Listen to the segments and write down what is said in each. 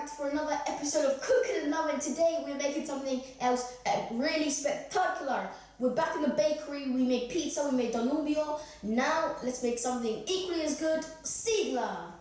back for another episode of Cooking and Love, and today we're making something else really spectacular. We're back in the bakery, we made pizza, we made danubio. Now let's make something equally as good, sigla!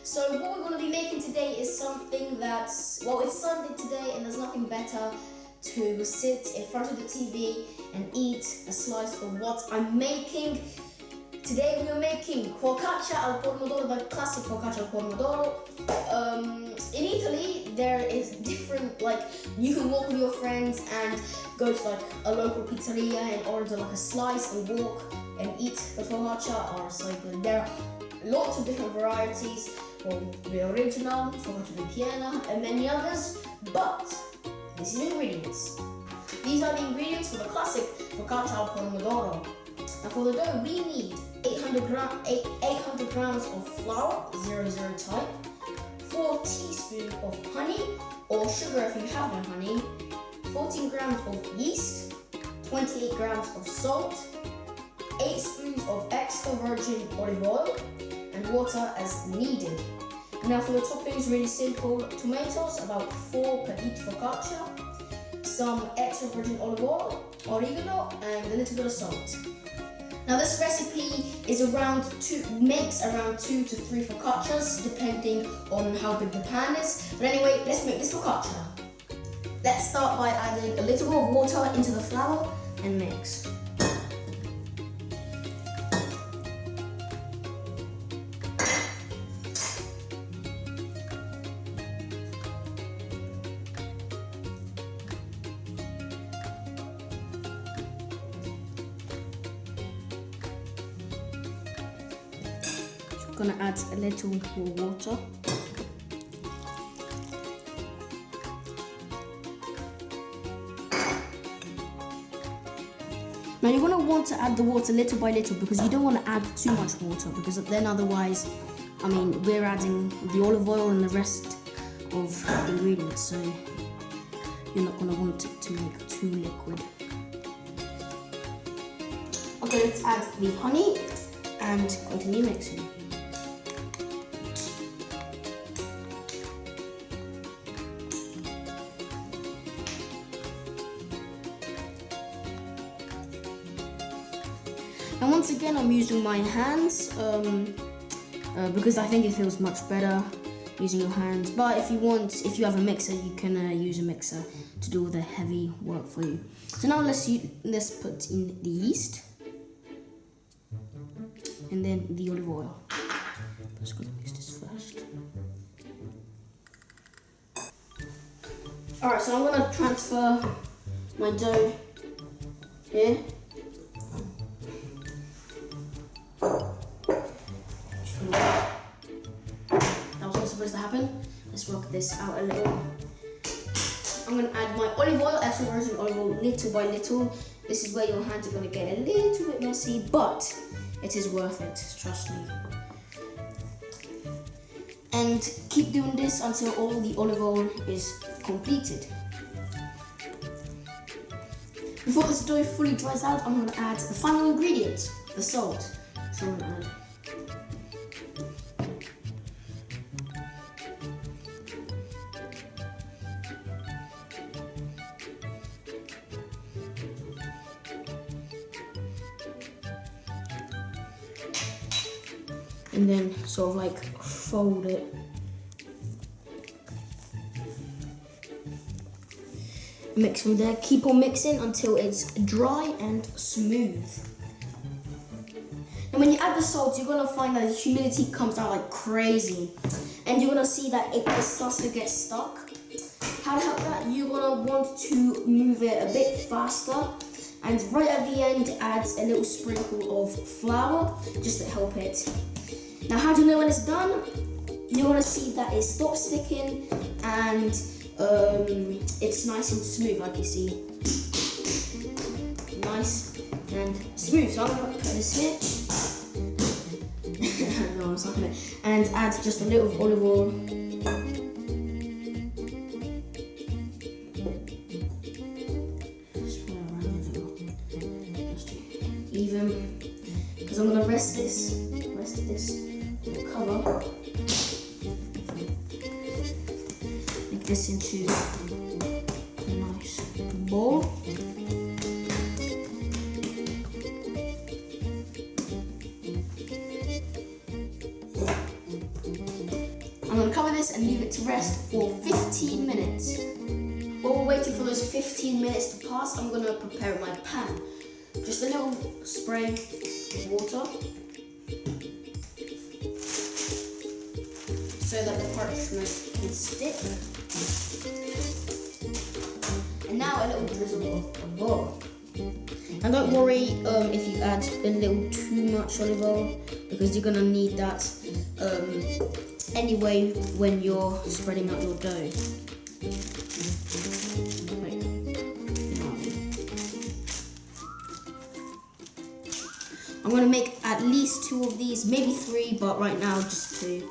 So what we're going to be making today is something that's, well, it's Sunday today and there's nothing better to sit in front of the TV and eat a slice of what I'm making. Today we are making Focaccia al pomodoro, the classic Focaccia al pomodoro. In Italy there is different, like, you can walk with your friends and go to like a local pizzeria and order like a slice and walk and eat the Focaccia are so good. There are lots of different varieties. Well, the original, Focaccia ripiena, and many others, but this is ingredients. These are the ingredients for the classic Focaccia al pomodoro. Now for the dough, we need 800 grams of flour, 00 type, 4 teaspoons of honey, or sugar if you have no honey, 14 grams of yeast, 28 grams of salt, 8 spoons of extra virgin olive oil, and water as needed. Now for the toppings, really simple: tomatoes, about 4 per each focaccia, some extra virgin olive oil, oregano, and a little bit of salt. Now this recipe is makes around 2 to 3 focaccias, depending on how big the pan is. But anyway, let's make this focaccia. Let's start by adding a little bit of water into the flour and mix. Gonna add a little more water. Now you're gonna want to add the water little by little because you don't want to add too much water, because then otherwise, we're adding the olive oil and the rest of the ingredients, so you're not gonna want it to make too liquid. Okay, let's add the honey and continue mixing. And once again, I'm using my hands because I think it feels much better using your hands. But if you have a mixer, you can use a mixer to do all the heavy work for you. So now let's put in the yeast and then the olive oil. I'm just gonna mix this first. Alright, so I'm gonna transfer my dough here. That was not supposed to happen. Let's work this out a little. I'm going to add my olive oil, extra virgin olive oil, little by little. This is where your hands are going to get a little bit messy, but it is worth it, trust me. And keep doing this until all the olive oil is completed. Before this dough fully dries out, I'm going to add the final ingredient, the salt. So I'm going to add and then sort of like fold it. Mix from there, keep on mixing until it's dry and smooth. And when you add the salt, you're gonna find that the humidity comes out like crazy. And you're gonna see that it starts to get stuck. How to help that? You're gonna want to move it a bit faster. And right at the end, add a little sprinkle of flour, just to help it. Now, how do you know when it's done? You're gonna see that it stops sticking and it's nice and smooth, like you see. Nice and smooth. So I'm gonna put this here. No, it's not gonna. And add just a little olive oil. even, because I'm gonna rest this with the cover. Make this into a nice ball. I'm gonna cover this and leave it to rest for 15 minutes. While we're waiting for those 15 minutes to pass, I'm gonna prepare my pan. Just a little spray of water so that the parchment can stick. And now a little drizzle of olive oil. And don't worry if you add a little too much olive oil, because you're gonna need that anyway when you're spreading out your dough. I'm gonna make at least 2 of these, maybe 3, but right now just 2.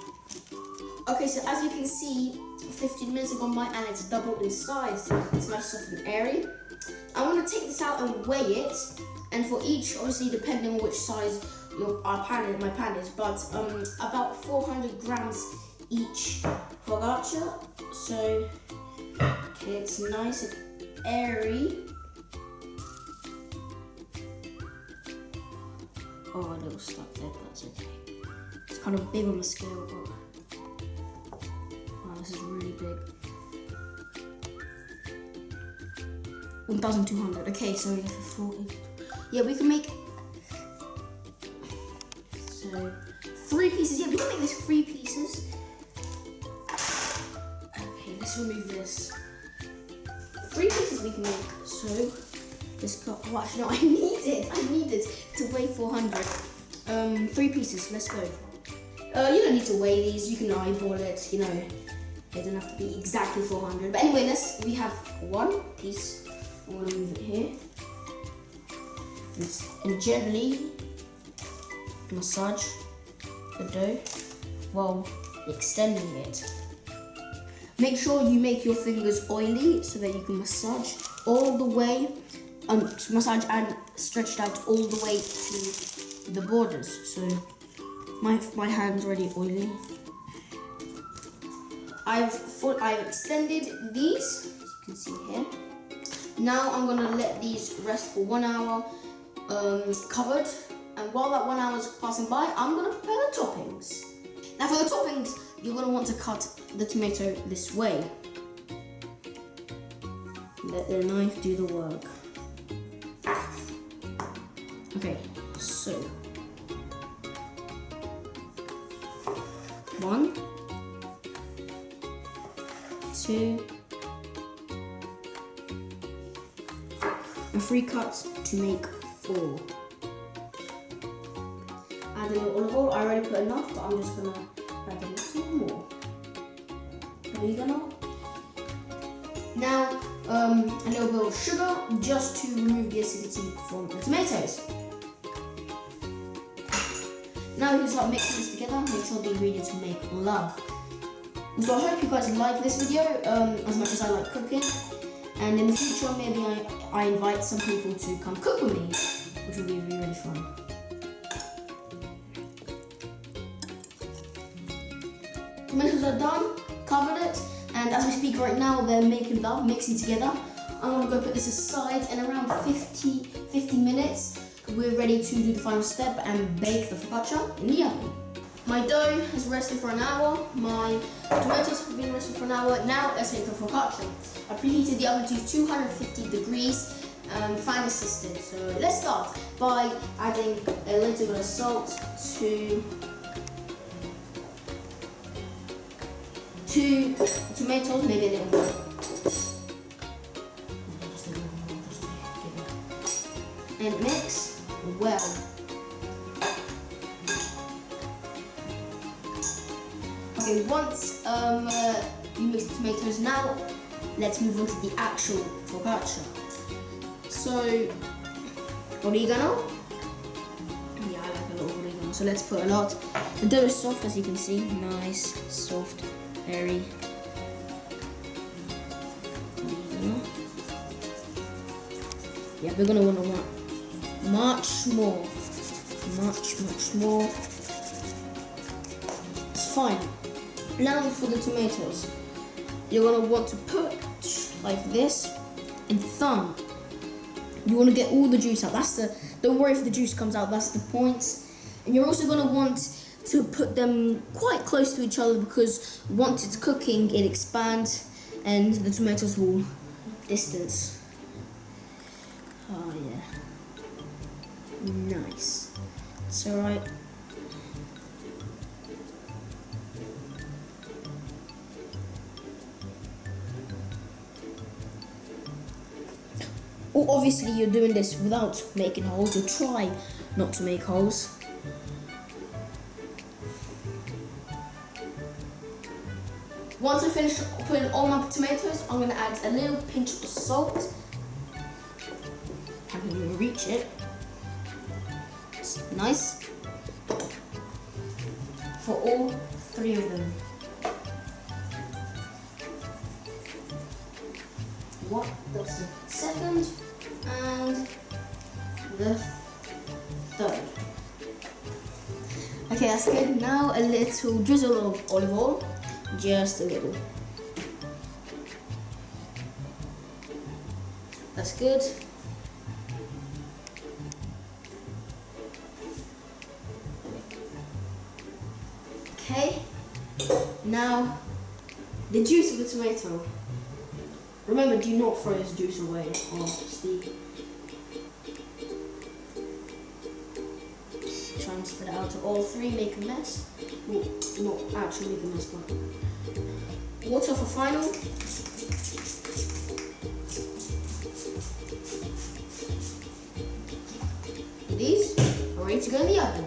Okay, so as you can see, 15 minutes have gone by and it's doubled in size. It's nice, soft and airy. I want to take this out and weigh it, and for each, obviously depending on which size my pan is, but about 400 grams each focaccia. So, okay, it's nice and airy. Oh, a little stuck there, but that's okay. It's kind of big on the scale, but wow, this is really big. 1,200. Okay, so yeah, we can make 3 pieces. Yeah, we can make this 3 pieces. Okay, let's remove this. 3 pieces we can make. So this cup. Oh, actually, no, I need it to weigh 400. 3 pieces. Let's go. You don't need to weigh these. You can eyeball it. You know, they don't have to be exactly 400. But anyway, we have 1 piece. I'm gonna move it here and gently massage the dough while extending it. Make sure you make your fingers oily so that you can massage all the way, massage and stretch it out all the way to the borders. So my hand's already oily. I've extended these, as you can see here. Now I'm gonna let these rest for 1 hour covered, and while that 1 hour is passing by, I'm gonna prepare the toppings. Now for the toppings, you're gonna want to cut the tomato this way. Let the knife do the work. Okay, so 1, 2, and 3 cuts to make 4. Add a little olive oil. I already put enough, but I'm just gonna add a little more. Oregano. Now, a little bit of sugar just to remove the acidity from the tomatoes. Now you can start mixing this together. Make sure the ingredients make love. So I hope you guys like this video as much as I like cooking. And in the future, maybe I invite some people to come cook with me, which will be really, really fun. Tomatoes are done, covered it, and as we speak right now, they're making love, mixing together. I'm gonna go put this aside, and around 50 minutes, we're ready to do the final step and bake the focaccia in the oven. My dough has rested for an hour, my tomatoes have been rested for an hour. Now let's make the focaccia. I preheated the oven to 250 degrees, fan assisted. So let's start by adding a little bit of salt to 2 tomatoes, maybe a little more. And mix well. Okay, once you mix the tomatoes, now let's move on to the actual focaccia. So, oregano. Yeah, I like a lot of oregano. So let's put a lot. The dough is soft, as you can see. Nice, soft, airy. Oregano. Yeah, we're gonna want much more. Much more. It's fine. Now for the tomatoes. You're gonna want to put like this and thumb. You want to get all the juice out. Don't worry if the juice comes out, that's the point. And you're also gonna want to put them quite close to each other because once it's cooking, it expands and the tomatoes will distance. Oh yeah. Nice. It's alright. Well, obviously you're doing this without making holes, or try not to make holes. Once I finish putting all my tomatoes, I'm going to add a little pinch of salt. I can even reach it. It's nice. For all 3 of them. That's the second and the third. Okay, that's good. Now a little drizzle of olive oil. Just a little. That's good. Okay. Now the juice of the tomato. Remember, do not throw this juice away or steep. Try and spread it out to all 3, make a mess. Well, not actually make a mess, but water for final. These are ready to go in the oven.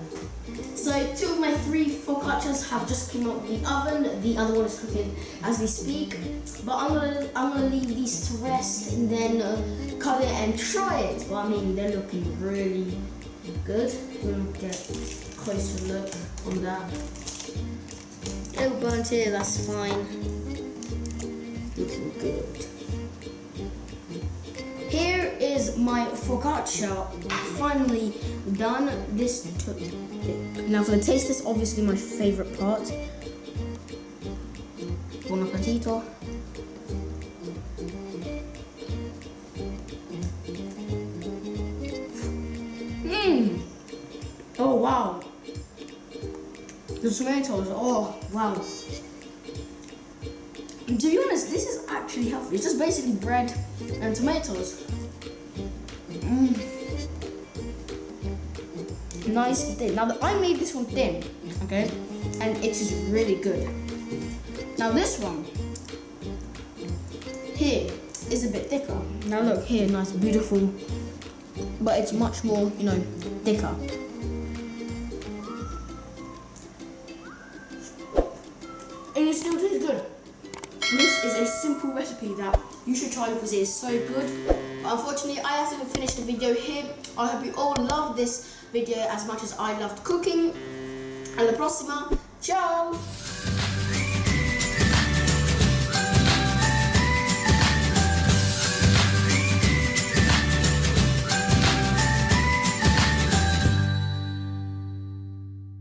So 2 of my 3 focaccias have just come out of the oven. The other one is cooking as we speak. But I'm gonna leave these to rest and then cut it and try it. But I mean, they're looking really good. We're gonna get a closer look on that. A little burnt here, that's fine. Looking good. Here is my focaccia finally done. This took. Now for the taste, this is obviously my favorite part. Buon appetito. Oh wow. The tomatoes, oh wow. And to be honest, this is actually healthy. It's just basically bread and tomatoes. Nice and thin. Now I made this one thin, okay? And it is really good. Now this one here is a bit thicker. Now look here, nice, beautiful, but it's much more, thicker. And it still tastes good. This is a simple recipe that you should try because it is so good. But unfortunately, I have to finish the video here. I hope you all loved this video as much as I loved cooking. Alla prossima, ciao!